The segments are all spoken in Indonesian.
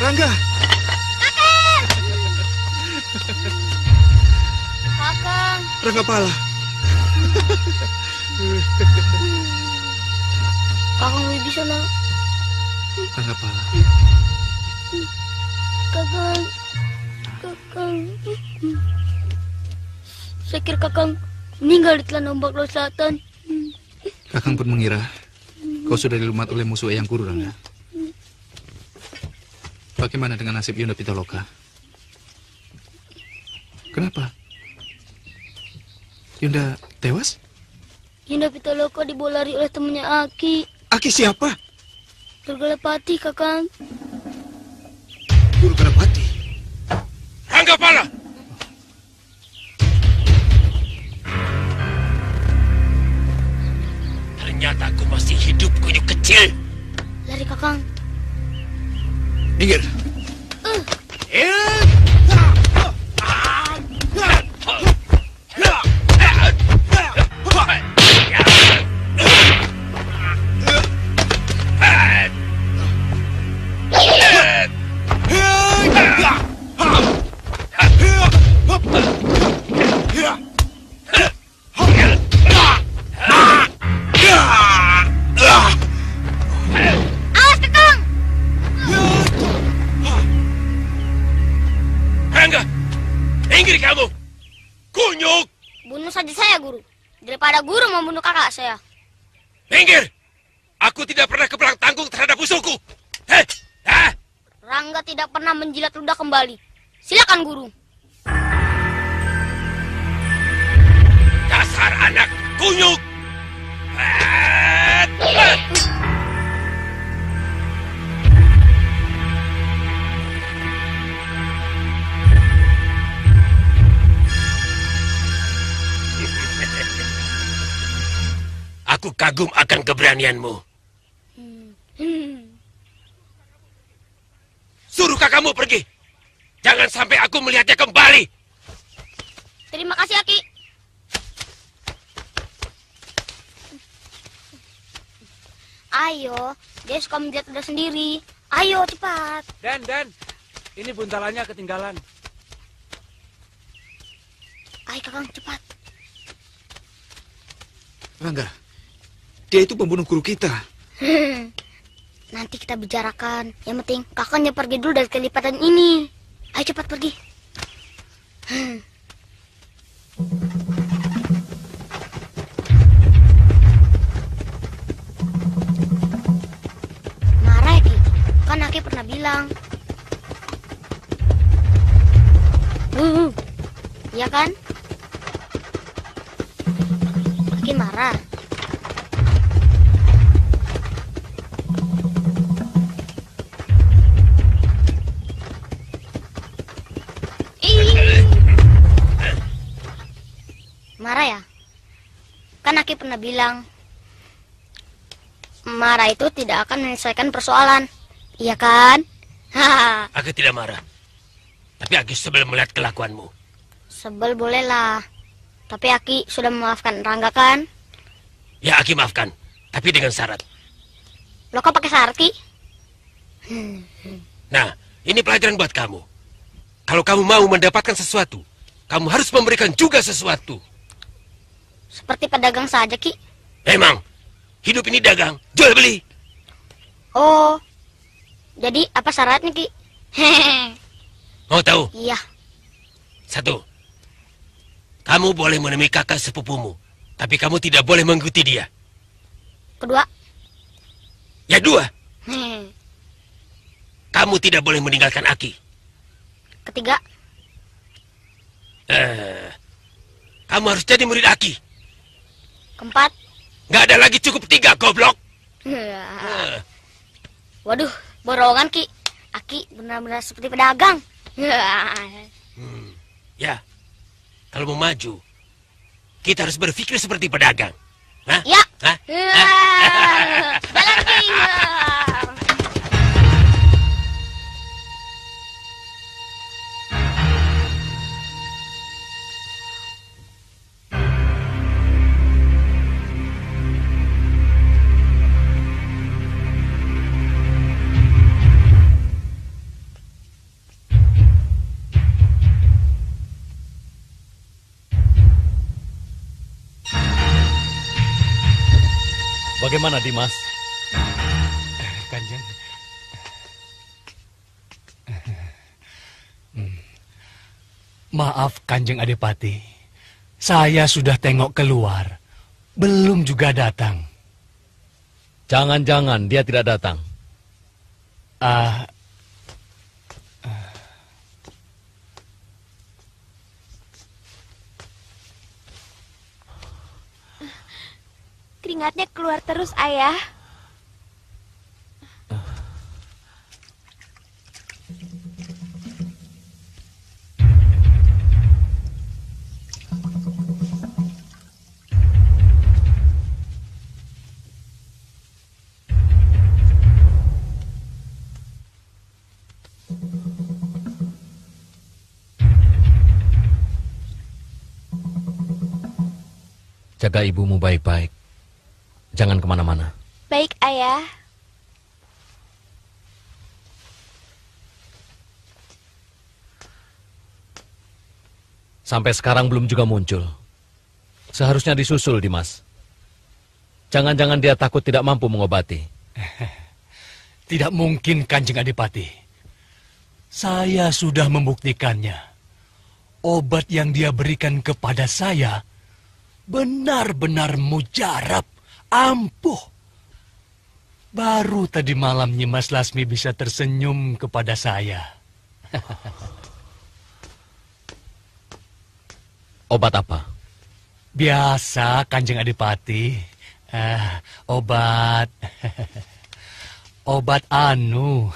Rangga. Kakang. Rangga Pala. Kakang Wibisana. Rangga Pala. Kakang. Saya kira Kakang meninggal di telan ombak laut selatan. Kakang pun mengira kau sudah dilumat oleh musuh Eyang Guru, Rangga. Bagaimana dengan nasib Yunda Pitaloka? Kenapa? Yunda tewas? Yunda Pitaloka dibawa lari oleh temannya Aki. Aki siapa? Durgalapati, Kakang. Durgalapati? Rangga Pala! Ternyata aku masih hidup, kunyuk kecil. Lari, Kakang. Minggir. Minggir kamu! Kunyuk! Bunuh saja saya, Guru. Daripada Guru membunuh kakak saya. Minggir! Aku tidak pernah kebelang tanggung terhadap musuhku. Heh! Hah? Rangga tidak pernah menjilat ludah kembali. Silakan, Guru. Dasar anak kunyuk! Aku kagum akan keberanianmu. Suruh kakakmu pergi. Jangan sampai aku melihatnya kembali. Terima kasih, Aki. Ayo, dia suka menjilat ludah sendiri. Ayo, cepat. Dan, ini buntalannya ketinggalan. Ayo, Kakang, cepat. Rangga, dia itu pembunuh guru kita. Nanti kita bicarakan. Yang penting kakaknya pergi dulu dari kelipatan ini. Ayo cepat pergi. Marah, Ki. Kan Aki pernah bilang. Iya kan? Aki marah. Marah ya? Kan Aki pernah bilang, marah itu tidak akan menyelesaikan persoalan. Iya kan? Aku tidak marah. Tapi Aki sebel melihat kelakuanmu. Sebel bolehlah. Tapi Aki sudah memaafkan Rangga kan? Ya, Aki maafkan. Tapi dengan syarat. Lo kok pakai syarat, Ki? Nah, ini pelajaran buat kamu. Kalau kamu mau mendapatkan sesuatu, kamu harus memberikan juga sesuatu. Seperti pedagang saja, Ki. Memang, hidup ini dagang, jual beli. Oh, jadi apa syaratnya, Ki? Mau tahu? Iya. 1. Kamu boleh menemui kakak sepupumu, tapi kamu tidak boleh mengikuti dia. Kedua. Ya 2. Hmm. Kamu tidak boleh meninggalkan Aki. Ketiga. Kamu harus jadi murid Aki. Keempat. Nggak ada lagi cukup 3, goblok. Waduh, borongan Ki. Aki benar-benar seperti pedagang. Ya, kalau mau maju, kita harus berpikir seperti pedagang. Hah? Ya. Hah? Jalan Ki. Bagaimana Dimas? Kanjeng. Maaf Kanjeng Adipati. Saya sudah tengok keluar. Belum juga datang. Jangan-jangan dia tidak datang. Keringatnya keluar terus, Ayah. Jaga ibumu baik-baik. Jangan kemana-mana. Baik, Ayah. Sampai sekarang belum juga muncul. Seharusnya disusul, Dimas. Jangan-jangan dia takut tidak mampu mengobati. Tidak mungkin Kanjeng Adipati. Saya sudah membuktikannya. Obat yang dia berikan kepada saya benar-benar mujarab, ampuh. Baru tadi malam Nyimas Lasmi bisa tersenyum kepada saya. Obat apa? Biasa Kanjeng Adipati. Obat. Obat anu.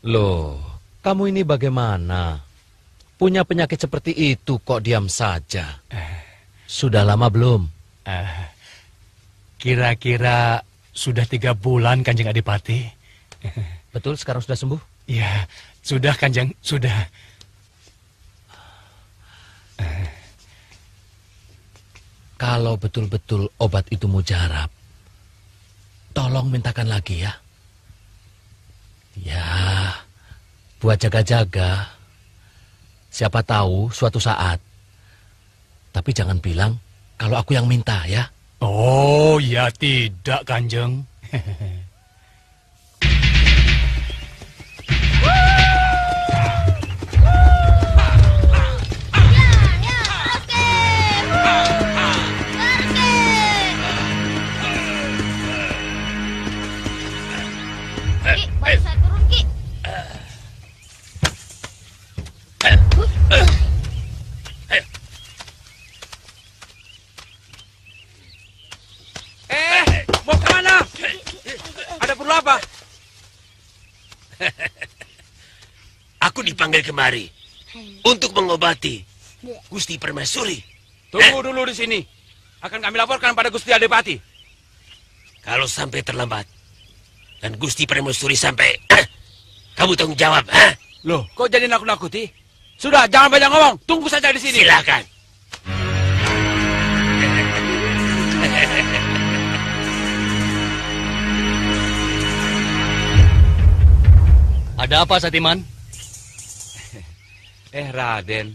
Loh, kamu ini bagaimana? Punya penyakit seperti itu kok diam saja? Sudah lama belum? Kira-kira sudah 3 bulan Kanjeng Adipati. Betul sekarang sudah sembuh? Ya, sudah Kanjeng, sudah. Kalau betul-betul obat itu mujarab, tolong mintakan lagi ya. Ya, buat jaga-jaga. Siapa tahu suatu saat. Tapi jangan bilang kalau aku yang minta ya. Oh, ya tidak Kanjeng. Mau kemana? Ada perlu apa? Aku dipanggil kemari untuk mengobati Gusti Permaisuri. Tunggu dulu di sini. Akan kami laporkan pada Gusti Adipati. Kalau sampai terlambat dan Gusti Permaisuri sampai, kamu tanggung jawab. Loh, kok jadi nakut-nakuti? Sudah, jangan banyak ngomong. Tunggu saja di sini. Silakan. Ada apa, Satiman? Raden.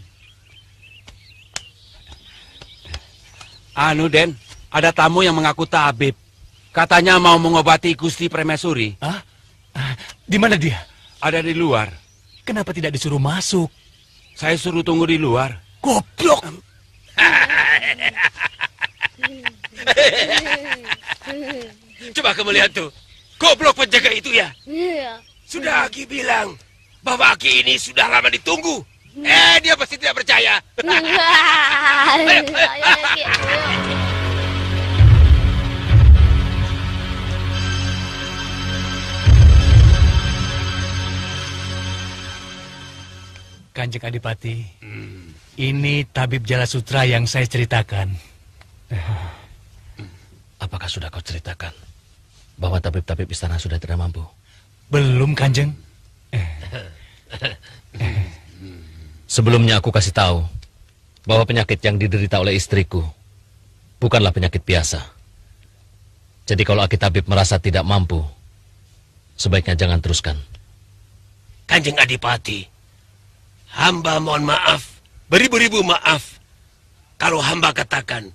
Anu, Den. Ada tamu yang mengaku tabib. Katanya mau mengobati Gusti Permaisuri. Hah? Di mana dia? Ada di luar. Kenapa tidak disuruh masuk? Saya suruh tunggu di luar. Goblok! Coba kamu lihat tuh. Goblok penjaga itu ya. Iya. Sudah Aki bilang bahwa Aki ini sudah lama ditunggu. Dia pasti tidak percaya. Kanjeng Adipati, ini tabib Jalasutra yang saya ceritakan. Apakah sudah kau ceritakan bahwa tabib-tabib istana sudah tidak mampu? Belum, Kanjeng. Sebelumnya aku kasih tahu bahwa penyakit yang diderita oleh istriku bukanlah penyakit biasa. Jadi kalau Aki tabib merasa tidak mampu, sebaiknya jangan teruskan. Kanjeng Adipati, hamba mohon maaf, beribu-ribu maaf. Kalau hamba katakan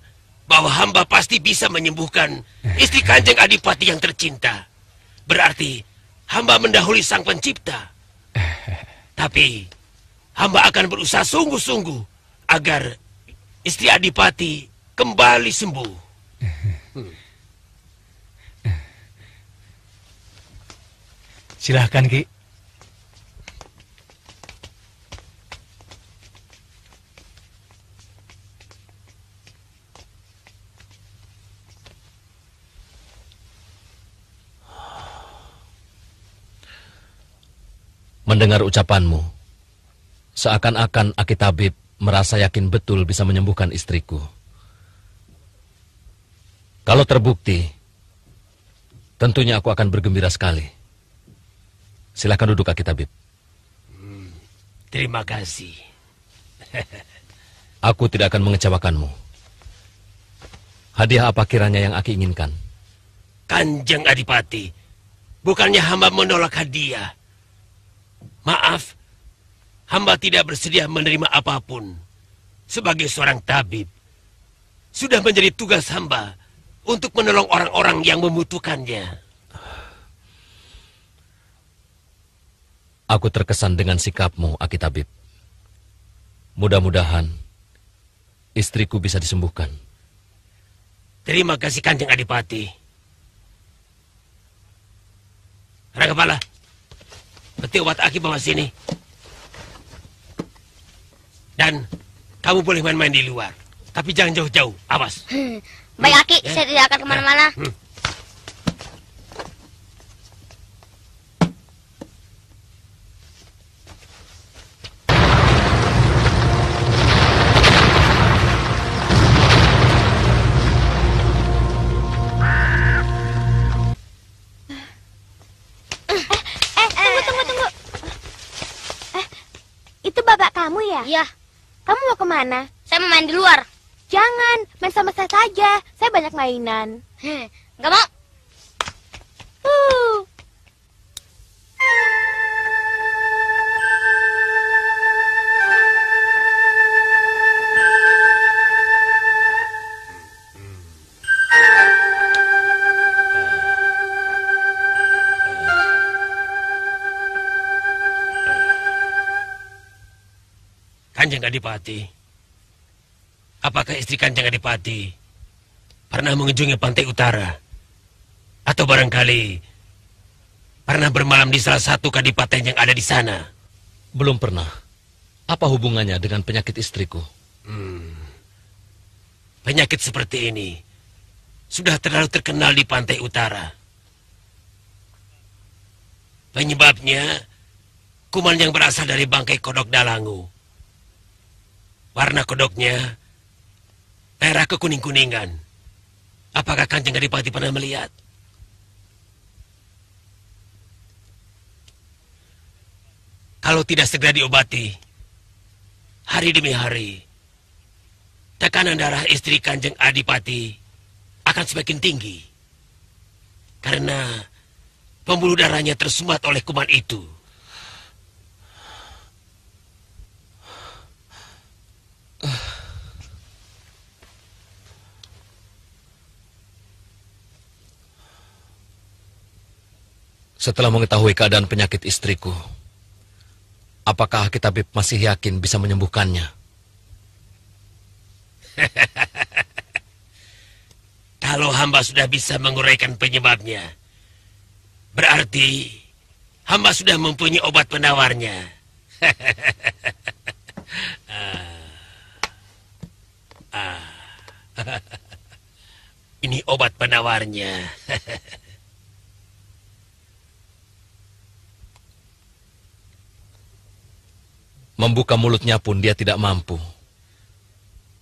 bahwa hamba pasti bisa menyembuhkan istri Kanjeng Adipati yang tercinta, berarti hamba mendahului Sang Pencipta. Tapi hamba akan berusaha sungguh-sungguh agar istri Adipati kembali sembuh. Silahkan, Ki. Mendengar ucapanmu, seakan-akan Aki tabib merasa yakin betul bisa menyembuhkan istriku. Kalau terbukti, tentunya aku akan bergembira sekali. Silakan duduk, Aki tabib. Terima kasih. Aku tidak akan mengecewakanmu. Hadiah apa kiranya yang Aki inginkan? Kanjeng Adipati, bukannya hamba menolak hadiah. Maaf, hamba tidak bersedia menerima apapun. Sebagai seorang tabib, sudah menjadi tugas hamba untuk menolong orang-orang yang membutuhkannya. Aku terkesan dengan sikapmu, Aki tabib. Mudah-mudahan istriku bisa disembuhkan. Terima kasih Kanjeng Adipati. Ranggapala, peti obat Aki bawa sini. Dan kamu boleh main-main di luar. Tapi jangan jauh-jauh, awas. Baik, Aki, saya tidak akan kemana-mana. Tunggu. Itu bapak kamu ya? Iya, Kamu mau kemana? saya mau main di luar. Jangan, main sama saya saja. Saya banyak mainan. Nggak mau. Uh. Kanjeng Adipati, apakah istri Kanjeng Adipati pernah mengunjungi pantai utara? Atau barangkali pernah bermalam di salah satu kadipaten yang ada di sana? Belum pernah. Apa hubungannya dengan penyakit istriku? Penyakit seperti ini sudah terlalu terkenal di pantai utara. Penyebabnya kuman yang berasal dari bangkai kodok dalangu. Warna kodoknya merah kekuning-kuningan. Apakah Kanjeng Adipati pernah melihat? Kalau tidak segera diobati, hari demi hari, tekanan darah istri Kanjeng Adipati akan semakin tinggi. Karena pembuluh darahnya tersumbat oleh kuman itu. Setelah mengetahui keadaan penyakit istriku, apakah Aki tabib masih yakin bisa menyembuhkannya? Kalau hamba sudah bisa menguraikan penyebabnya, berarti hamba sudah mempunyai obat penawarnya. Ini obat penawarnya. Membuka mulutnya pun dia tidak mampu.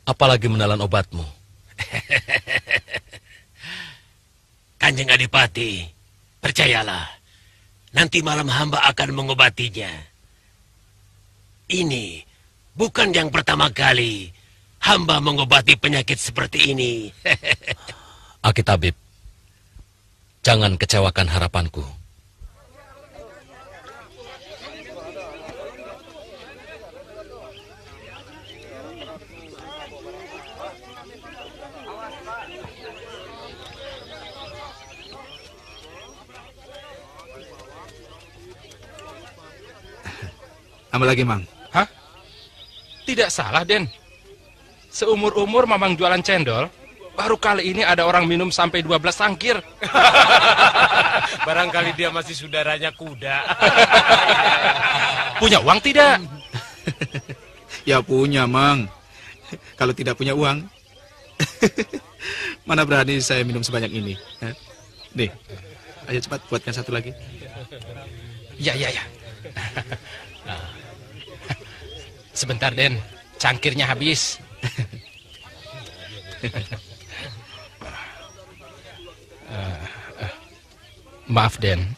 Apalagi menelan obatmu. Kanjeng Adipati, percayalah, nanti malam hamba akan mengobatinya. Ini bukan yang pertama kali hamba mengobati penyakit seperti ini. Aki tabib, jangan kecewakan harapanku. Tambah lagi, Mang. Hah? Tidak salah, Den. Seumur-umur Mamang jualan cendol, baru kali ini ada orang minum sampai 12 sangkir. Barangkali dia masih saudaranya kuda. Punya uang tidak? Ya punya, Mang. Kalau tidak punya uang, mana berani saya minum sebanyak ini. Nih, ayo cepat buatkan satu lagi. Ya. Sebentar, Den. Cangkirnya habis. Maaf, Den.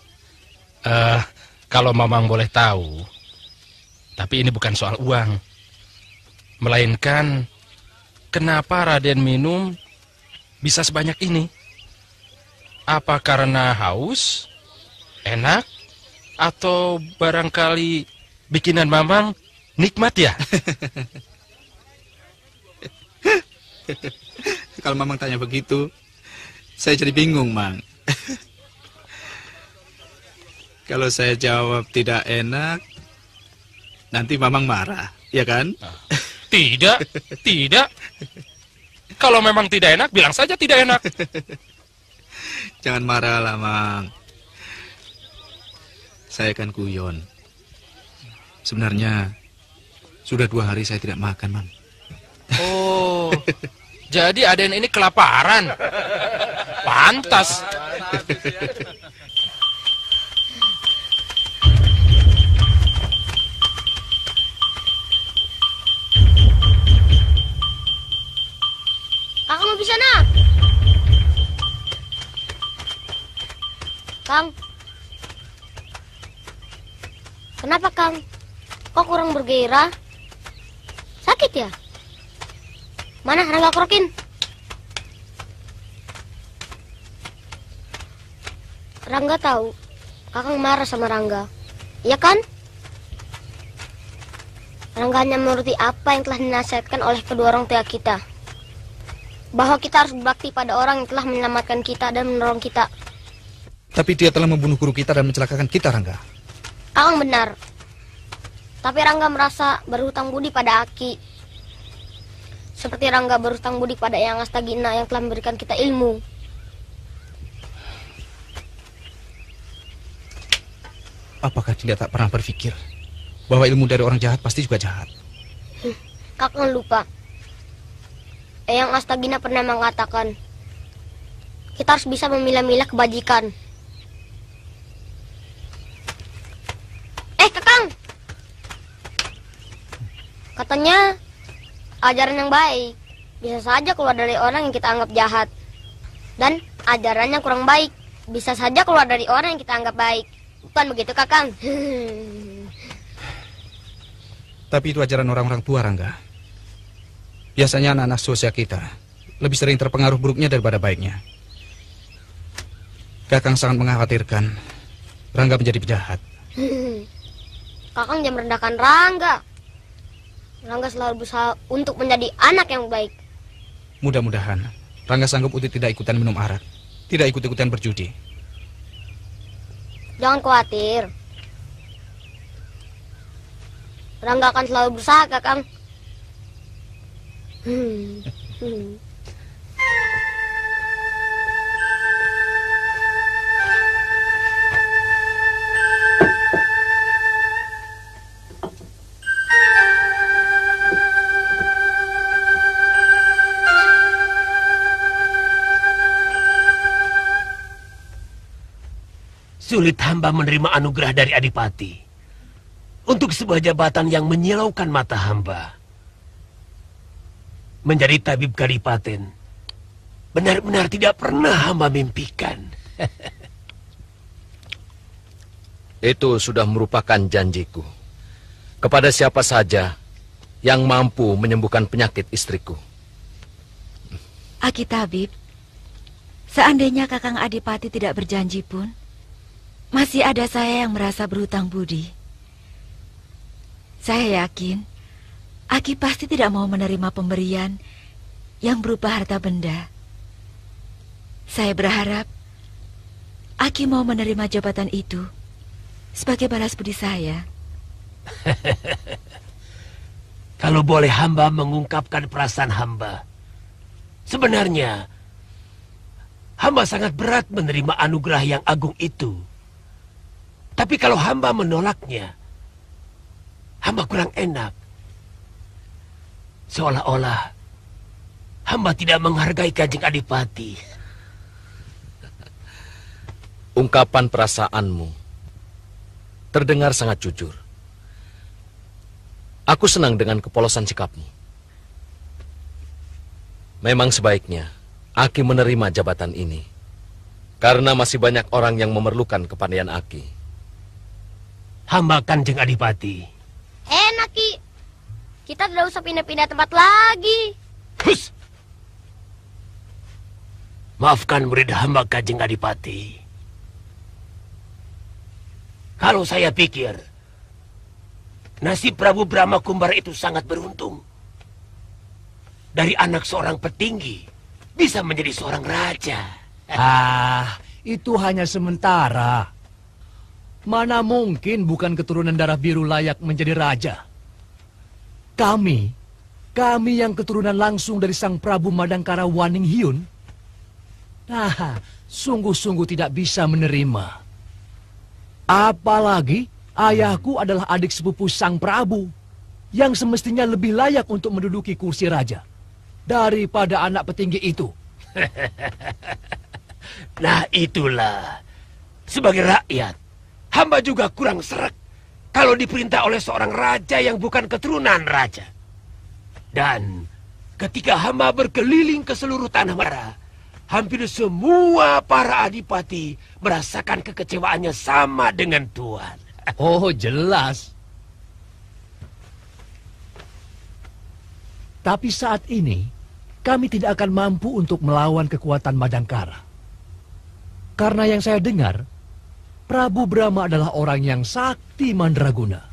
Kalau Mamang boleh tahu, tapi ini bukan soal uang. Melainkan, kenapa Raden minum bisa sebanyak ini? Apa karena haus, enak, atau barangkali bikinan Mamang nikmat ya? Kalau Mamang tanya begitu, saya jadi bingung, Mang. Kalau saya jawab tidak enak, nanti Mamang marah, ya kan? Tidak. Kalau memang tidak enak, bilang saja tidak enak. Jangan marah lah, Mang. Saya kan guyon. Sebenarnya, sudah 2 hari saya tidak makan, Mang. Oh, jadi Aden ini kelaparan. Pantas. Kakang mau di sana. Kang. Kenapa, Kang? Kok kurang bergairah? Sakit ya? Mana Rangga Krokin? Rangga tahu Kakang marah sama Rangga, iya kan? Rangga hanya menuruti apa yang telah dinasihatkan oleh kedua orang tua kita, bahwa kita harus berbakti pada orang yang telah menyelamatkan kita dan menolong kita. Tapi dia telah membunuh guru kita dan mencelakakan kita, Rangga. Kakang benar. Tapi Rangga merasa berhutang budi pada Aki. Seperti Rangga berhutang budi pada Eyang Astagina yang telah memberikan kita ilmu. Apakah dia tak pernah berpikir bahwa ilmu dari orang jahat pasti juga jahat? Kakang lupa. Eyang Astagina pernah mengatakan, kita harus bisa memilah-milah kebajikan. Kakang! Katanya, ajaran yang baik bisa saja keluar dari orang yang kita anggap jahat. Dan ajaran yang kurang baik bisa saja keluar dari orang yang kita anggap baik. Bukan begitu, Kakang? Tapi itu ajaran orang-orang tua, Rangga. Biasanya anak-anak sosial kita lebih sering terpengaruh buruknya daripada baiknya. Kakang sangat mengkhawatirkan Rangga menjadi penjahat. Kakang jangan merendahkan Rangga. Rangga selalu berusaha untuk menjadi anak yang baik. Mudah-mudahan Rangga sanggup untuk tidak ikutan minum arak, tidak ikut-ikutan berjudi. Jangan khawatir. Rangga akan selalu berusaha, Kakang. Sulit hamba menerima anugerah dari Adipati untuk sebuah jabatan yang menyilaukan mata hamba. Menjadi tabib kadipaten benar-benar tidak pernah hamba mimpikan. Itu sudah merupakan janjiku kepada siapa saja yang mampu menyembuhkan penyakit istriku. Aki Tabib, seandainya Kakang Adipati tidak berjanji pun, masih ada saya yang merasa berhutang budi. Saya yakin Aki pasti tidak mau menerima pemberian yang berupa harta benda. Saya berharap Aki mau menerima jabatan itu sebagai balas budi saya. Kalau boleh hamba mengungkapkan perasaan hamba, sebenarnya hamba sangat berat menerima anugerah yang agung itu. Tapi kalau hamba menolaknya, hamba kurang enak. Seolah-olah hamba tidak menghargai Kanjeng Adipati. Ungkapan perasaanmu terdengar sangat jujur. Aku senang dengan kepolosan sikapmu. Memang sebaiknya Aki menerima jabatan ini, karena masih banyak orang yang memerlukan kepandaian Aki. Hamba Kanjeng Adipati. Enak, Ki. Kita tidak usah pindah-pindah tempat lagi. Hus! Maafkan murid hamba Kanjeng Adipati. Kalau saya pikir nasib Prabu Brahma Kumbara itu sangat beruntung. Dari anak seorang petinggi bisa menjadi seorang raja. Itu hanya sementara. Mana mungkin bukan keturunan darah biru layak menjadi raja. Kami yang keturunan langsung dari Sang Prabu Madangkara Waninghyun, sungguh-sungguh tidak bisa menerima. Apalagi ayahku adalah adik sepupu Sang Prabu, yang semestinya lebih layak untuk menduduki kursi raja daripada anak petinggi itu. Nah itulah, sebagai rakyat, hamba juga kurang sreg kalau diperintah oleh seorang raja yang bukan keturunan raja. Dan ketika hamba berkeliling ke seluruh tanah Mara, hampir semua para adipati merasakan kekecewaannya sama dengan Tuan. Oh, jelas. Tapi saat ini, kami tidak akan mampu untuk melawan kekuatan Madangkara. Karena yang saya dengar, Prabu Brahma adalah orang yang sakti mandraguna.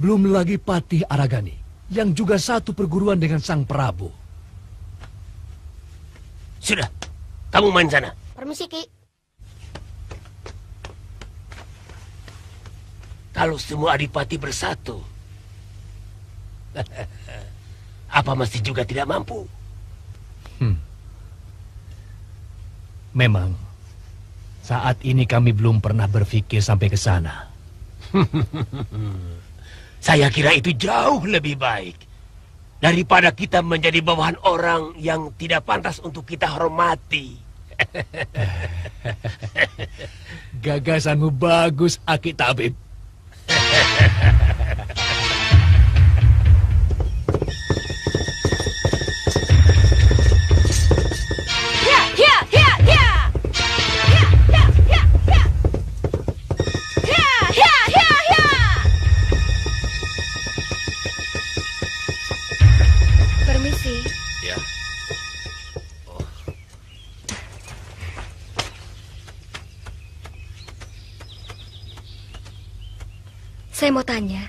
Belum lagi Patih Aragani, yang juga satu perguruan dengan Sang Prabu. Sudah, kamu main sana. Permisi, Ki. Kalau semua adipati bersatu, apa masih juga tidak mampu? Memang, saat ini kami belum pernah berpikir sampai ke sana. Saya kira itu jauh lebih baik daripada kita menjadi bawahan orang yang tidak pantas untuk kita hormati. Gagasanmu bagus, Aki Tabib. Permisi. Ya. Saya mau tanya,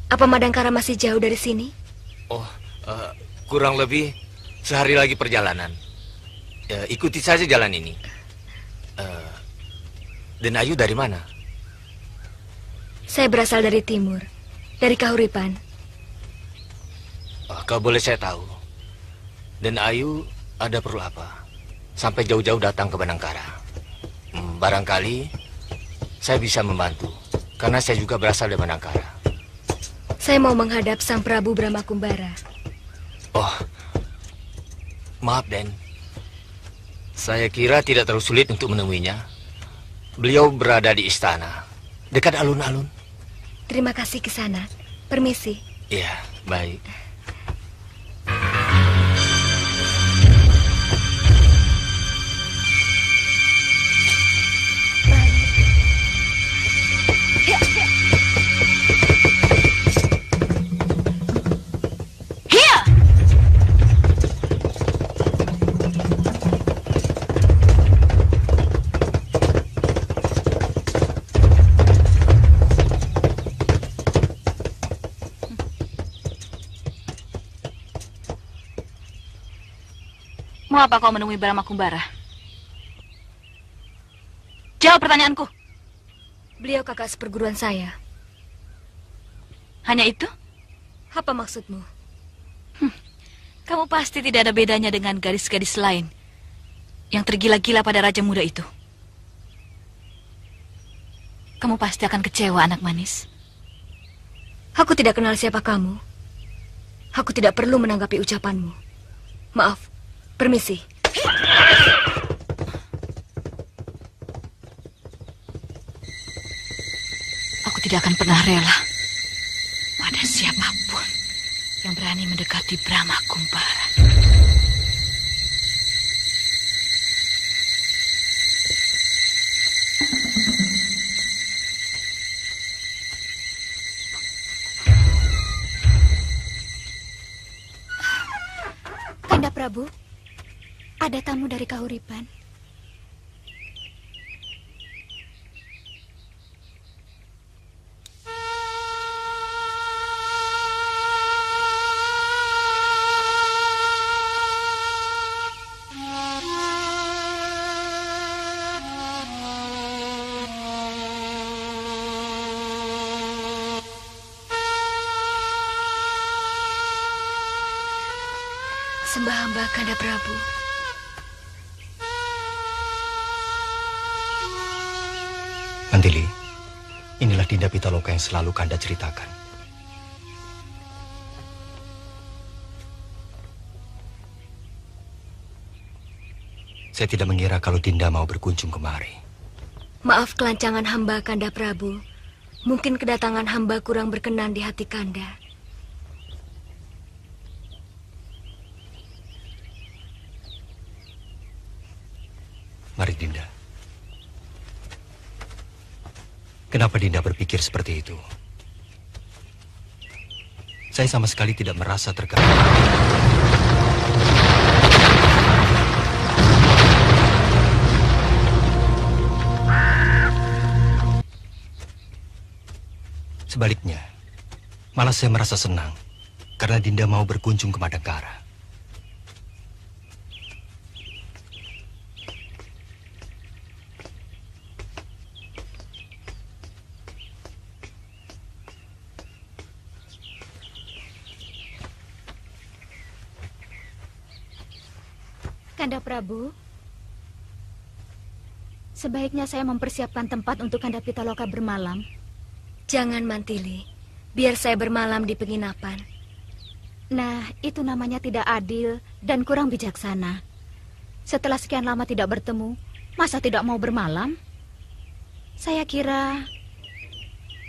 apa Madangkara masih jauh dari sini? Kurang lebih sehari lagi perjalanan. Ikuti saja jalan ini. Dan Ayu dari mana? Saya berasal dari timur, dari Kahuripan. Kalau boleh saya tahu, dan Ayu ada perlu apa? Sampai jauh-jauh datang ke Madangkara. Barangkali saya bisa membantu, karena saya juga berasal dari Madangkara. Saya mau menghadap Sang Prabu Brahma Kumbara. Oh, maaf Den. Saya kira tidak terlalu sulit untuk menemuinya. Beliau berada di istana, dekat alun-alun. Terima kasih Kisanak. Permisi. Iya, baik. Mau apa kau menemui Brahma Kumbara? Jawab pertanyaanku. Beliau kakak seperguruan saya. Hanya itu? Apa maksudmu? Kamu pasti tidak ada bedanya dengan gadis-gadis lain yang tergila-gila pada raja muda itu. Kamu pasti akan kecewa, anak manis. Aku tidak kenal siapa kamu. Aku tidak perlu menanggapi ucapanmu. Maaf, permisi. Aku tidak akan pernah rela pada siapapun yang berani mendekati Brahma Kumbara. Kanda Prabu, ada tamu dari Kahuripan. Sembah hamba Kanda Prabu. Mantili, inilah Dinda Pitaloka yang selalu Kanda ceritakan. Saya tidak mengira kalau Dinda mau berkunjung kemari. Maaf kelancangan hamba Kanda Prabu. Mungkin kedatangan hamba kurang berkenan di hati Kanda. Mari Dinda. Kenapa Dinda berpikir seperti itu? Saya sama sekali tidak merasa terganggu. Sebaliknya, malah saya merasa senang karena Dinda mau berkunjung ke Madangkara. Kanda Prabu, sebaiknya saya mempersiapkan tempat untuk Kanda Pitaloka bermalam. Jangan, Mantili. Biar saya bermalam di penginapan. Nah, itu namanya tidak adil dan kurang bijaksana. Setelah sekian lama tidak bertemu, masa tidak mau bermalam? Saya kira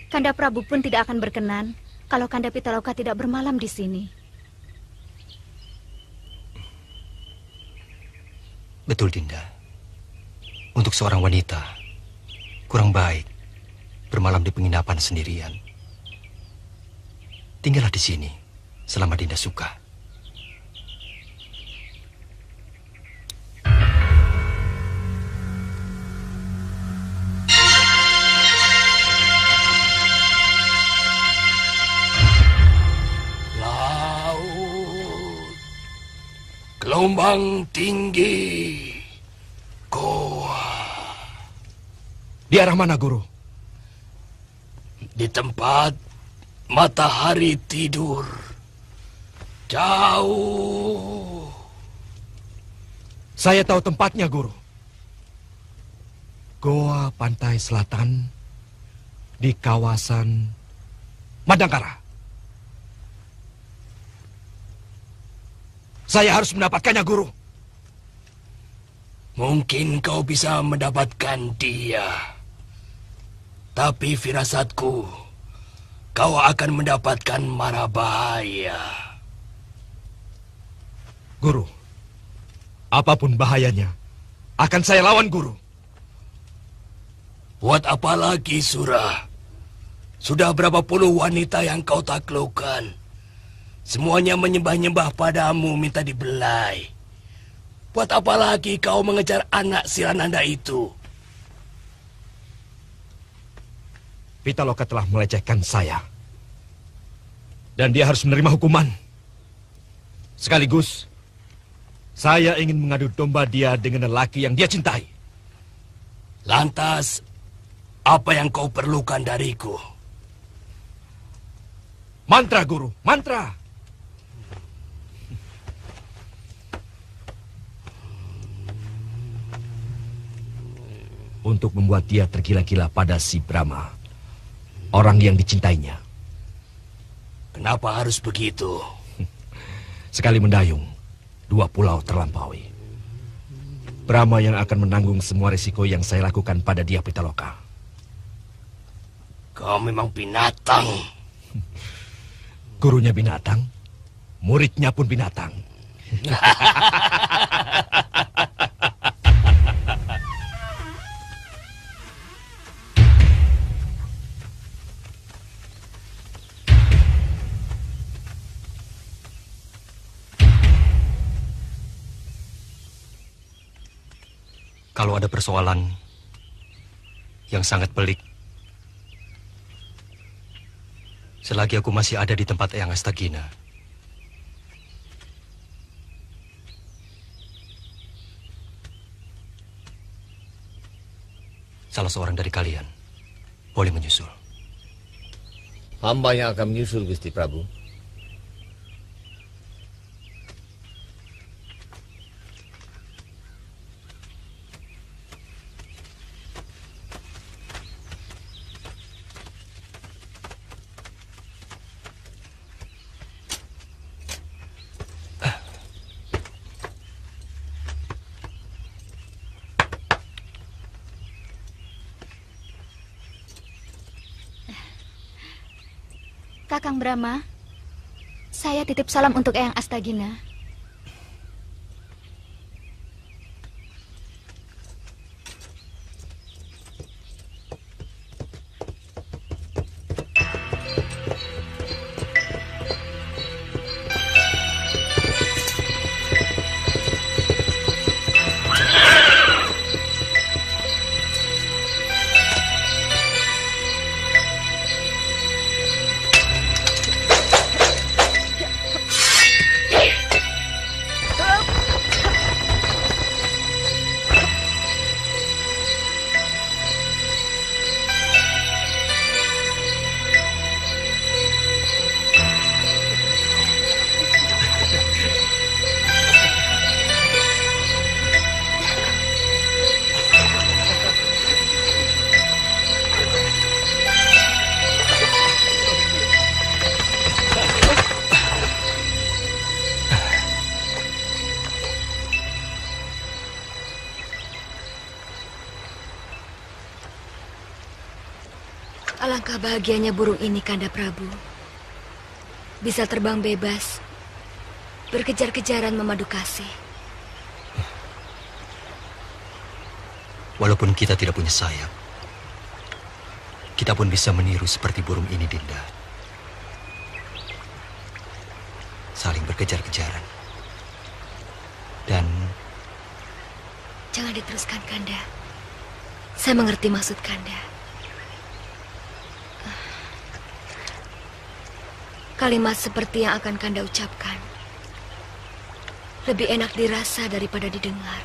Kanda Prabu pun tidak akan berkenan kalau Kanda Pitaloka tidak bermalam di sini. Betul, Dinda. Untuk seorang wanita, kurang baik bermalam di penginapan sendirian. Tinggallah di sini selama Dinda suka. Gelombang tinggi. Goa. Di arah mana, Guru? Di tempat matahari tidur. Jauh. Saya tahu tempatnya, Guru. Goa Pantai Selatan di kawasan Madangkara. Saya harus mendapatkannya, Guru. Mungkin kau bisa mendapatkan dia Tapi firasatku, kau akan mendapatkan mara bahaya. Guru, apapun bahayanya, akan saya lawan, Guru. Buat apa lagi, Surah? Sudah berapa puluh wanita yang kau taklukkan? Semuanya menyembah-nyembah padamu, minta dibelai. Buat apa lagi kau mengejar anak Sirananda itu? Pitaloka telah melecehkan saya. Dan dia harus menerima hukuman. Sekaligus, saya ingin mengadu domba dia dengan lelaki yang dia cintai. Lantas, apa yang kau perlukan dariku? Mantra, Guru, mantra. Untuk membuat dia tergila-gila pada si Brahma, orang yang dicintainya. Kenapa harus begitu? Sekali mendayung, 2 pulau terlampaui. Brahma yang akan menanggung semua risiko yang saya lakukan pada dia, Pitaloka. Kau memang binatang. Gurunya binatang, muridnya pun binatang. Kalau ada persoalan yang sangat pelik, selagi aku masih ada di tempat Eyang Astagina, salah seorang dari kalian boleh menyusul. Hamba yang akan menyusul, Gusti Prabu. Kakang Brahma, saya titip salam untuk Eyang Astagina. Alangkah bahagianya burung ini, Kanda Prabu. Bisa terbang bebas, berkejar-kejaran memadu kasih. Walaupun kita tidak punya sayap, kita pun bisa meniru seperti burung ini, Dinda. Saling berkejar-kejaran. Dan... Jangan diteruskan, Kanda. Saya mengerti maksud Kanda. Kalimat seperti yang akan Kanda ucapkan lebih enak dirasa daripada didengar.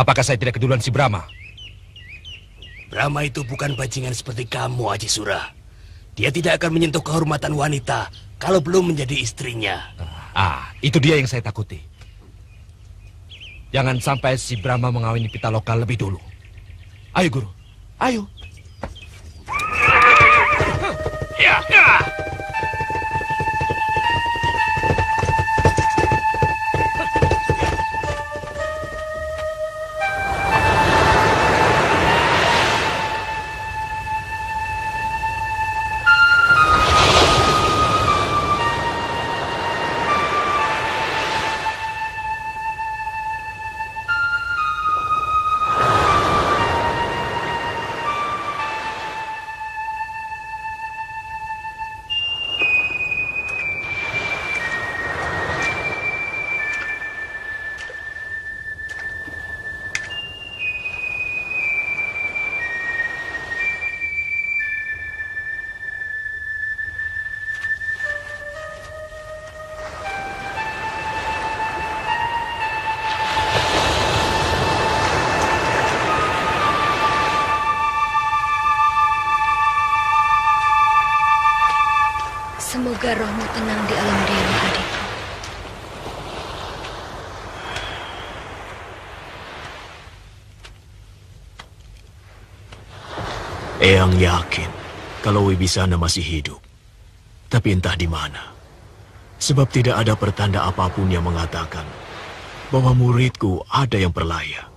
Apakah saya tidak keduluan si Brahma? Brahma itu bukan bajingan seperti kamu, Haji Surah. Dia tidak akan menyentuh kehormatan wanita kalau belum menjadi istrinya. Itu dia yang saya takuti. Jangan sampai si Brahma mengawini Pitaloka lebih dulu. Ayo, Guru. Ayo. Ya. Semoga rohmu tenang di alam dewa, adikku. Eyang yakin kalau Wibisana masih hidup. Tapi entah di mana. Sebab tidak ada pertanda apapun yang mengatakan bahwa muridku ada yang perlaya.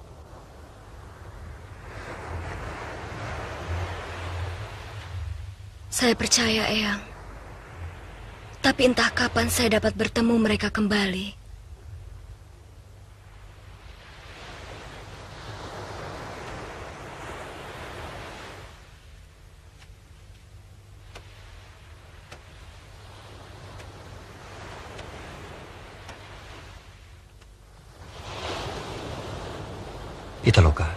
Saya percaya, Eyang. Tapi entah kapan saya dapat bertemu mereka kembali. Pitaloka.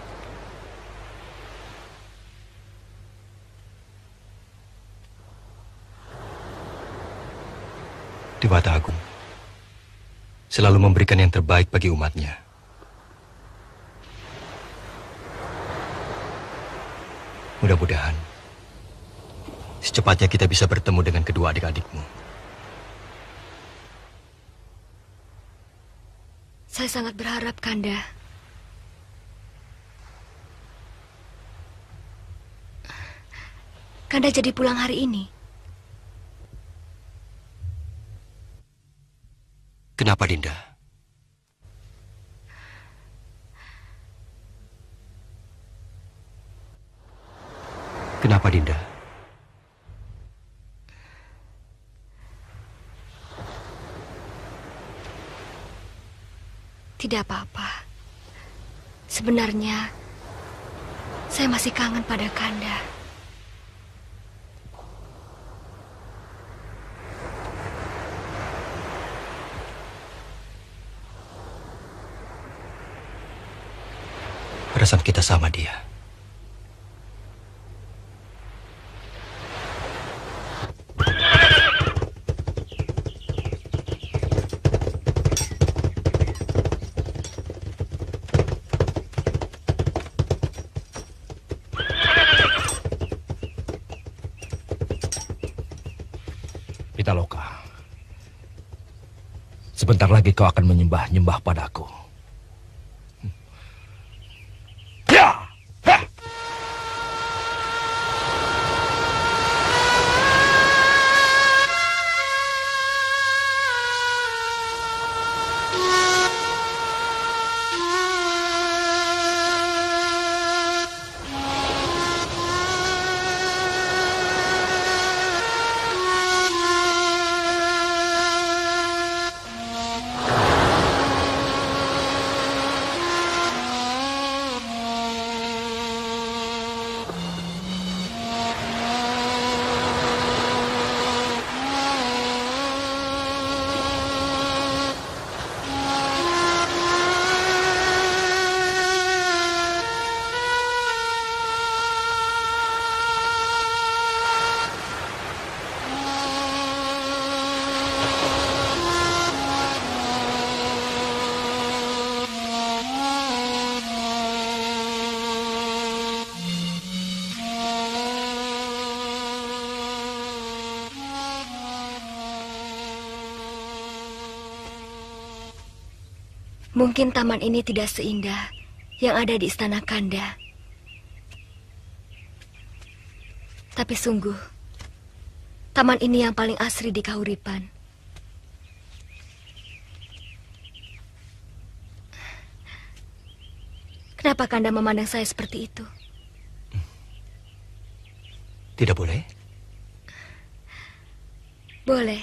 Dewata Agung selalu memberikan yang terbaik bagi umatnya. Mudah-mudahan secepatnya kita bisa bertemu dengan kedua adik-adikmu. Saya sangat berharap, Kanda. Kanda jadi pulang hari ini. Kenapa, Dinda? Kenapa, Dinda? Tidak apa-apa. Sebenarnya, saya masih kangen pada Kanda. Perasaan kita sama, dia. Pitaloka, sebentar lagi kau akan menyembah-nyembah padaku. Mungkin taman ini tidak seindah yang ada di Istana Kanda. Tapi sungguh, taman ini yang paling asri di Kahuripan. Kenapa Kanda memandang saya seperti itu? Tidak boleh? Boleh.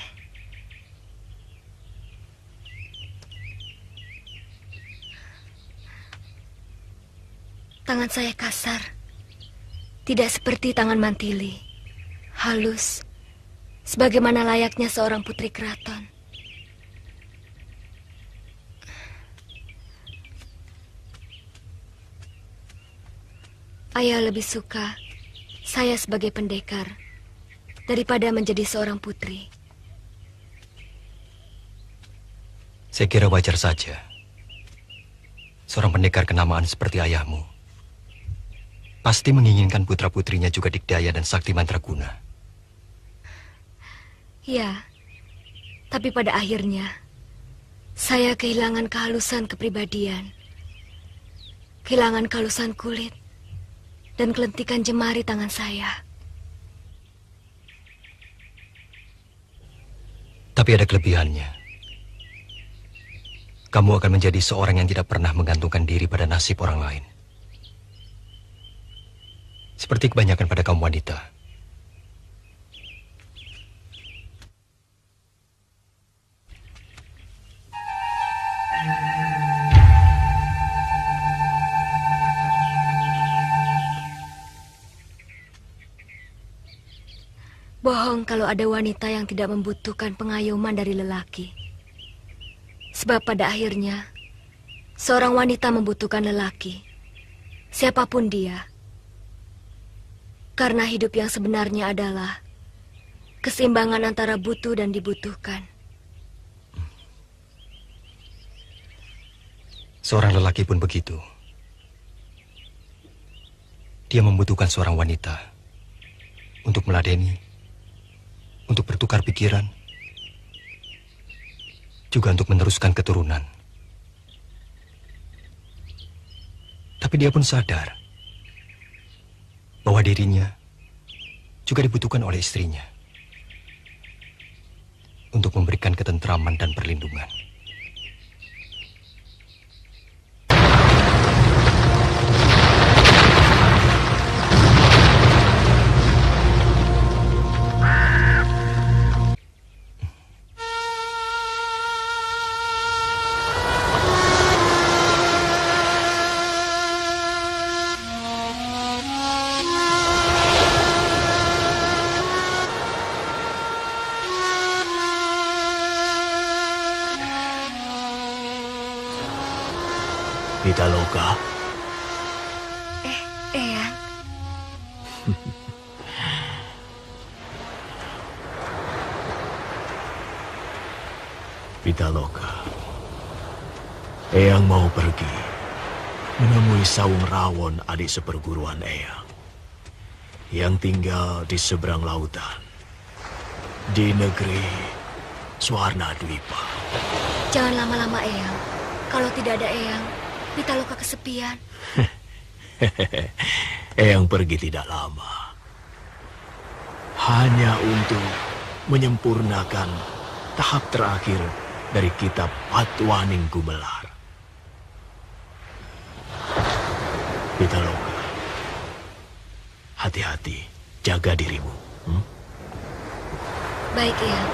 Tangan saya kasar. Tidak seperti tangan Mantili. Halus. Sebagaimana layaknya seorang putri keraton. Ayah lebih suka saya sebagai pendekar daripada menjadi seorang putri. Saya kira wajar saja. Seorang pendekar kenamaan seperti ayahmu pasti menginginkan putra-putrinya juga dikdaya dan sakti mandraguna. Ya, tapi pada akhirnya saya kehilangan kehalusan kepribadian, kehilangan kehalusan kulit, dan kelentikan jemari tangan saya. Tapi ada kelebihannya. Kamu akan menjadi seorang yang tidak pernah menggantungkan diri pada nasib orang lain. Seperti kebanyakan pada kaum wanita. Bohong kalau ada wanita yang tidak membutuhkan pengayoman dari lelaki. Sebab pada akhirnya, seorang wanita membutuhkan lelaki. Siapapun dia. Karena hidup yang sebenarnya adalah keseimbangan antara butuh dan dibutuhkan. Seorang lelaki pun begitu. Dia membutuhkan seorang wanita untuk meladeni, untuk bertukar pikiran, juga untuk meneruskan keturunan. Tapi dia pun sadar bahwa dirinya juga dibutuhkan oleh istrinya untuk memberikan ketentraman dan perlindungan. Pitaloka. Eyang. Pitaloka. Eyang mau pergi menemui Sawung Rawon, adik seperguruan Eyang, yang tinggal di seberang lautan, di negeri Swarna Dwipa. Jangan lama-lama, Eyang. Kalau tidak ada Eyang, Pitaloka kesepian. Eyang pergi tidak lama. Hanya untuk menyempurnakan tahap terakhir dari kitab Patwaning Gumelar. Pitaloka, hati-hati, jaga dirimu. Baik, Eyang.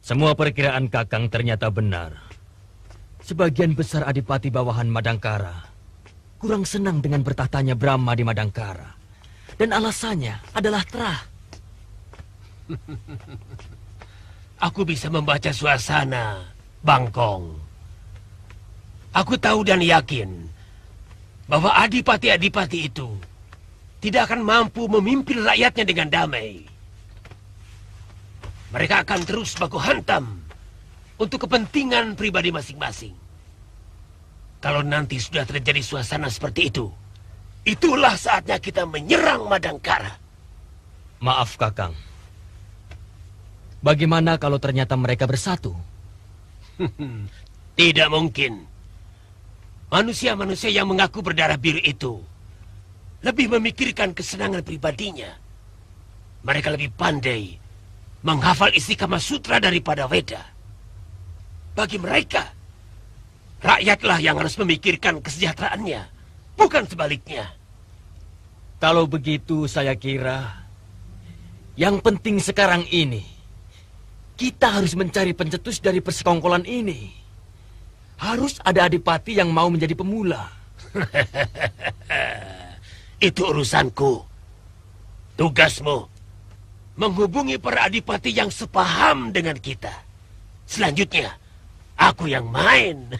Semua perkiraan Kakang ternyata benar. Sebagian besar adipati bawahan Madangkara kurang senang dengan bertahtanya Brahma di Madangkara. Dan alasannya adalah terah. Aku bisa membaca suasana, Bangkong. Aku tahu dan yakin bahwa adipati-adipati itu tidak akan mampu memimpin rakyatnya dengan damai. Mereka akan terus baku hantam untuk kepentingan pribadi masing-masing. Kalau nanti sudah terjadi suasana seperti itu, itulah saatnya kita menyerang Madangkara. Maaf, Kakang. Bagaimana kalau ternyata mereka bersatu? Tidak mungkin. Manusia-manusia yang mengaku berdarah biru itu lebih memikirkan kesenangan pribadinya. Mereka lebih pandai menghafal isi Kama Sutra daripada Weda. Bagi mereka, rakyatlah yang harus memikirkan kesejahteraannya, bukan sebaliknya. Kalau begitu, saya kira yang penting sekarang ini kita harus mencari pencetus dari persekongkolan ini. Harus ada adipati yang mau menjadi pemula. Itu urusanku. Tugasmu menghubungi para adipati yang sepaham dengan kita. Selanjutnya, aku yang main.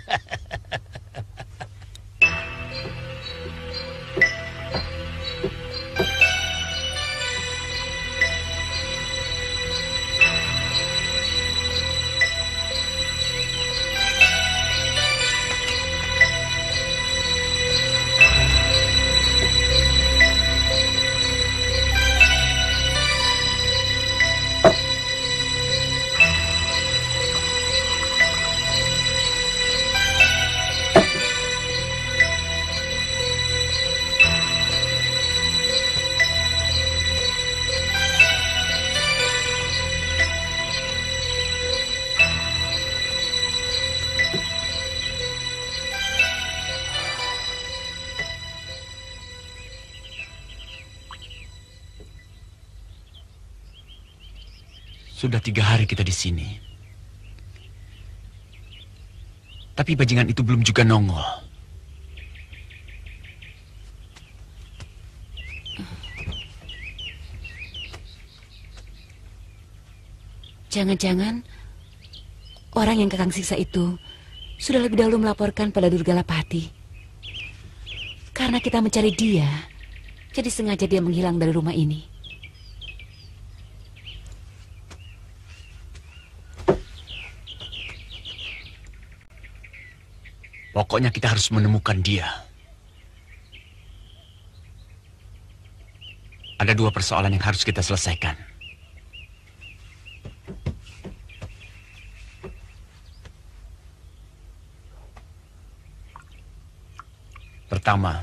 Sudah 3 hari kita di sini. Tapi bajingan itu belum juga nongol. Jangan-jangan orang yang Kakang siksa itu sudah lebih dahulu melaporkan pada Durgalapati. Karena kita mencari dia, jadi sengaja dia menghilang dari rumah ini. Pokoknya kita harus menemukan dia. Ada 2 persoalan yang harus kita selesaikan. Pertama,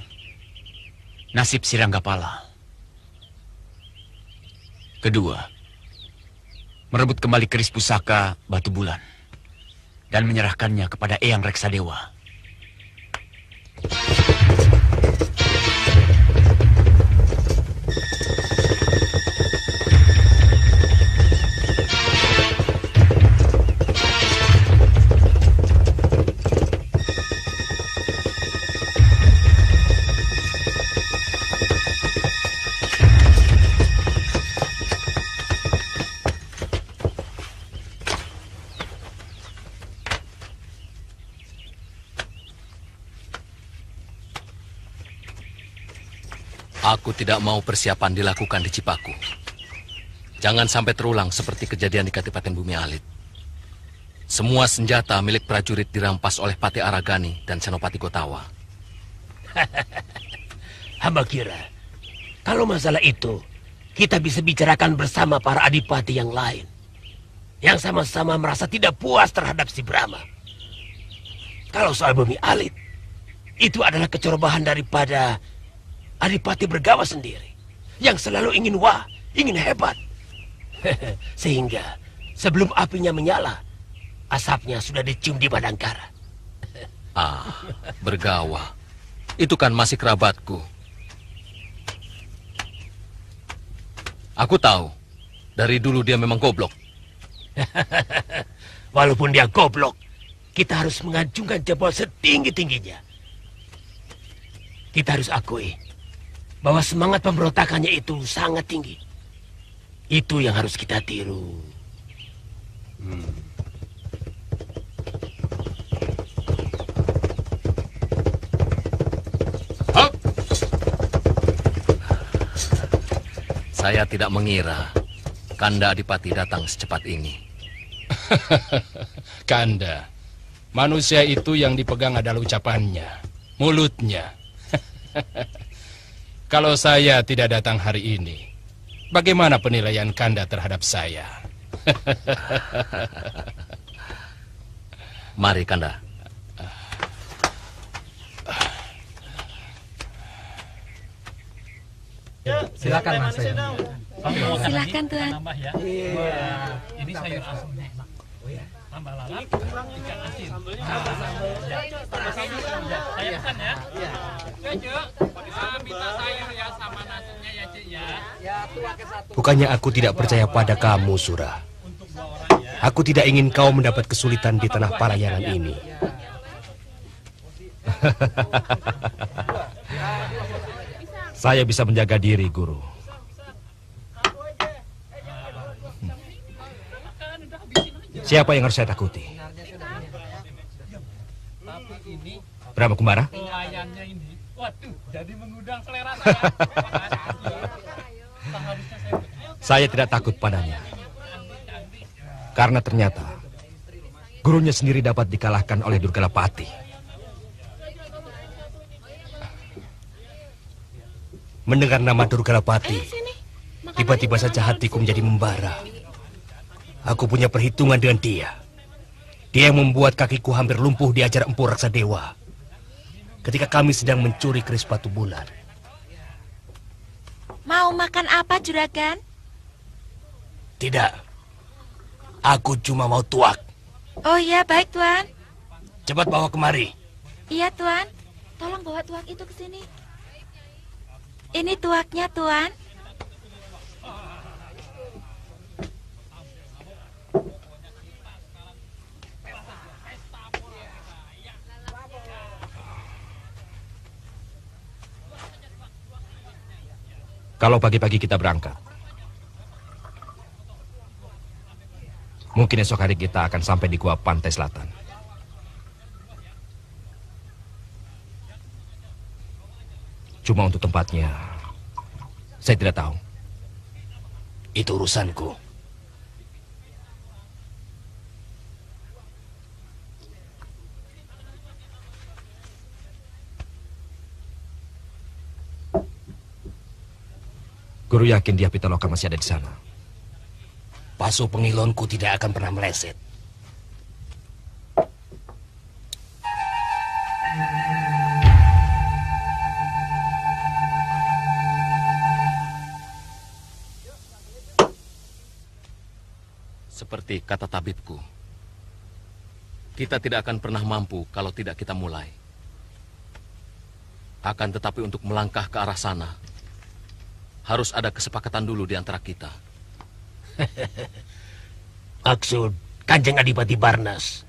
nasib si Ranggapala. Kedua, merebut kembali keris pusaka Batu Bulan dan menyerahkannya kepada Eyang Reksadewa. Aku tidak mau persiapan dilakukan di Cipaku. Jangan sampai terulang seperti kejadian di Kadipaten Bumi Alit. Semua senjata milik prajurit dirampas oleh Pati Aragani dan Senopati Gotawa. Hamba kira, kalau masalah itu, kita bisa bicarakan bersama para adipati yang lain. Yang sama-sama merasa tidak puas terhadap si Brahma. Kalau soal Bumi Alit, itu adalah kecerobohan daripada Adipati Bergawa sendiri, yang selalu ingin ingin hebat. Sehingga sebelum apinya menyala, asapnya sudah dicium di Madangkara. Bergawa. Itu kan masih kerabatku. Aku tahu, dari dulu dia memang goblok. Walaupun dia goblok, kita harus mengacungkan jempol setinggi-tingginya. Kita harus akui bahwa semangat pemberontakannya itu sangat tinggi. Itu yang harus kita tiru. Saya tidak mengira Kanda Adipati datang secepat ini. Kanda, manusia itu yang dipegang adalah ucapannya, mulutnya. Kalau saya tidak datang hari ini, bagaimana penilaian Kanda terhadap saya? Mari, Kanda. Silakan, Mas. Silakan, Tuan. Ini sayur asamnya enak. Tambah lalap, ikan asin. Saya pesan ya. Ya, Cuk. Minta sayur ya sama nasinya ya, Cuk ya. Bukannya aku tidak percaya pada kamu, Surah. Aku tidak ingin kau mendapat kesulitan di tanah Parayangan ini. Saya bisa menjaga diri, Guru. Siapa yang harus saya takuti? Brahma Kumbara? Pelayannya ini, waduh, jadi mengundang selera saya. Saya tidak takut padanya. Karena ternyata gurunya sendiri dapat dikalahkan oleh Durgalapati. Mendengar nama Durgalapati, tiba-tiba saja hatiku menjadi membara. Aku punya perhitungan dengan dia. Dia yang membuat kakiku hampir lumpuh di ajar Empu Raksa Dewa ketika kami sedang mencuri keris batu bulan. Mau makan apa, Juragan? Tidak. Aku cuma mau tuak. Oh iya, baik, Tuan. Cepat bawa kemari. Iya, Tuan. Tolong bawa tuak itu ke sini. Ini tuaknya, Tuan. Kalau pagi-pagi kita berangkat, mungkin esok hari kita akan sampai di Gua Pantai Selatan. Cuma untuk tempatnya, saya tidak tahu. Itu urusanku. Guru yakin dia Pitaloka masih ada di sana. Pasu pengilonku tidak akan pernah meleset. Seperti kata tabibku, kita tidak akan pernah mampu kalau tidak kita mulai. Akan tetapi untuk melangkah ke arah sana, harus ada kesepakatan dulu di antara kita. Maksud Kanjeng Adipati Barnas,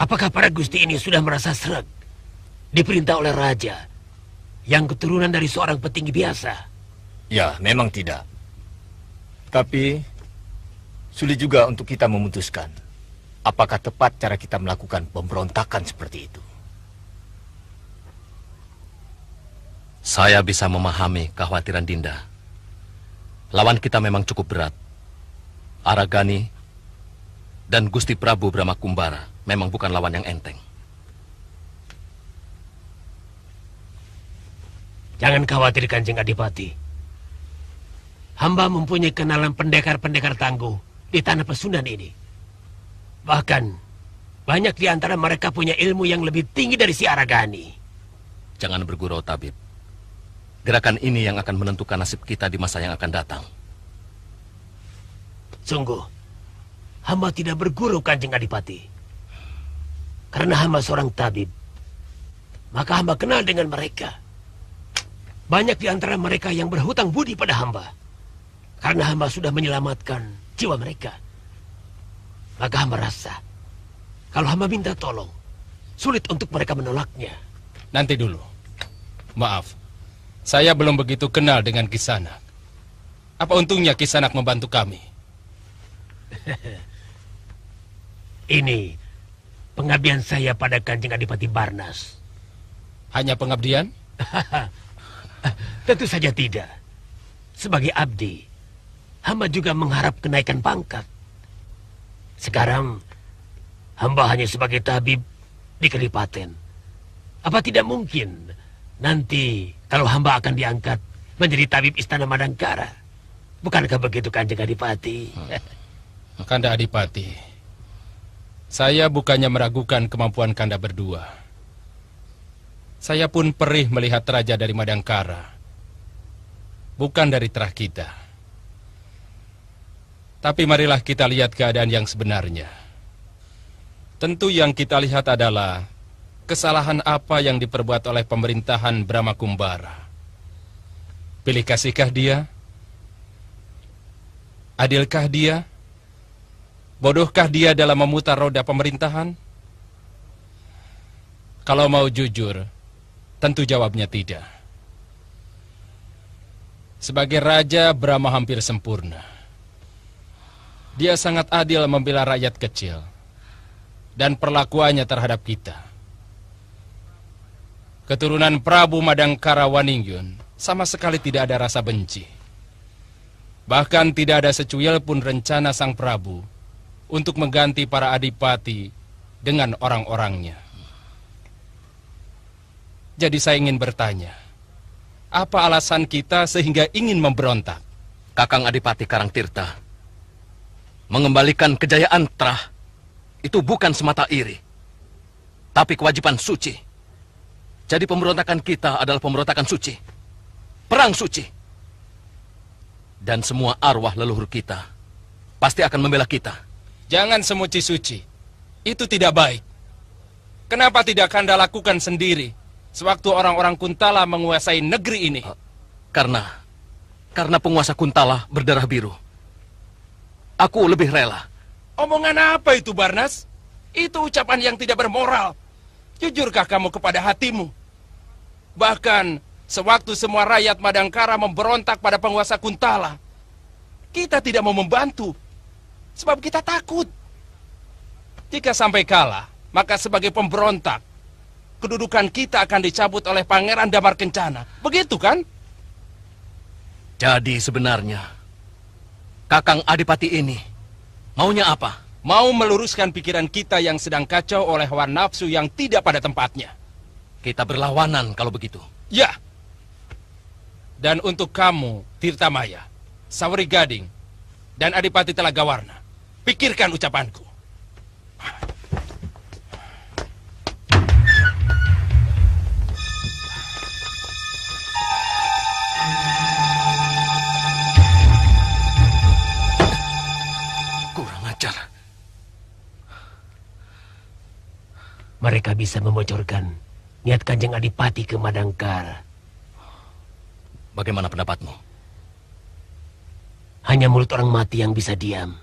apakah para gusti ini sudah merasa sreg diperintah oleh raja yang keturunan dari seorang petinggi biasa? Ya, memang tidak. Tapi sulit juga untuk kita memutuskan apakah tepat cara kita melakukan pemberontakan seperti itu. Saya bisa memahami kekhawatiran Dinda. Lawan kita memang cukup berat. Aragani dan Gusti Prabu Brahma Kumbara memang bukan lawan yang enteng. Jangan khawatir, Kanjeng Adipati. Hamba mempunyai kenalan pendekar-pendekar tangguh di tanah Pesunan ini. Bahkan, banyak di antara mereka punya ilmu yang lebih tinggi dari si Aragani. Jangan bergurau, Tabib. Gerakan ini yang akan menentukan nasib kita di masa yang akan datang. Sungguh, hamba tidak bergurau, Kanjeng Adipati. Karena hamba seorang tabib, maka hamba kenal dengan mereka. Banyak di antara mereka yang berhutang budi pada hamba. Karena hamba sudah menyelamatkan jiwa mereka. Maka hamba rasa, kalau hamba minta tolong, sulit untuk mereka menolaknya. Nanti dulu. Maaf. Saya belum begitu kenal dengan Kisanak. Apa untungnya Kisanak membantu kami? Ini pengabdian saya pada Kanjeng Adipati Barnas. Hanya pengabdian? Tentu saja tidak. Sebagai abdi, hamba juga mengharap kenaikan pangkat. Sekarang, hamba hanya sebagai tabib di Kadipaten. Apa tidak mungkin nanti kalau hamba akan diangkat menjadi tabib Istana Madangkara? Bukankah begitu, Kanjeng Adipati? Kanda Adipati, saya bukannya meragukan kemampuan Kanda berdua. Saya pun perih melihat raja dari Madangkara, bukan dari terah kita. Tapi marilah kita lihat keadaan yang sebenarnya. Tentu yang kita lihat adalah kesalahan apa yang diperbuat oleh pemerintahan Brahma Kumbara. Pilih kasihkah dia? Adilkah dia? Bodohkah dia dalam memutar roda pemerintahan? Kalau mau jujur, tentu jawabnya tidak. Sebagai raja, Brahma hampir sempurna. Dia sangat adil membela rakyat kecil dan perlakuannya terhadap kita. Keturunan Prabu Madangkara Waningyun sama sekali tidak ada rasa benci. Bahkan tidak ada secuil pun rencana sang Prabu untuk mengganti para adipati dengan orang-orangnya. Jadi saya ingin bertanya, apa alasan kita sehingga ingin memberontak? Kakang Adipati Karangtirta, mengembalikan kejayaan Trah itu bukan semata iri, tapi kewajiban suci. Jadi pemberontakan kita adalah pemberontakan suci, perang suci. Dan semua arwah leluhur kita pasti akan membela kita. Jangan semuci suci. Itu tidak baik. Kenapa tidak Kanda lakukan sendiri sewaktu orang-orang Kuntala menguasai negeri ini? Karena penguasa Kuntala berdarah biru. Aku lebih rela. Omongan apa itu, Barnas? Itu ucapan yang tidak bermoral. Jujurkah kamu kepada hatimu? Bahkan sewaktu semua rakyat Madangkara memberontak pada penguasa Kuntala, kita tidak mau membantu. Sebab kita takut. Jika sampai kalah, maka sebagai pemberontak, kedudukan kita akan dicabut oleh Pangeran Damar Kencana. Begitu kan? Jadi sebenarnya, Kakang Adipati ini maunya apa? Mau meluruskan pikiran kita yang sedang kacau oleh hawa nafsu yang tidak pada tempatnya. Kita berlawanan kalau begitu. Ya. Dan untuk kamu, Tirtamaya, Sawari Gading, dan Adipati Telagawarna, pikirkan ucapanku. Kurang ajar. Mereka bisa membocorkan niat Kanjeng Adipati ke Madangkara. Bagaimana pendapatmu? Hanya mulut orang mati yang bisa diam.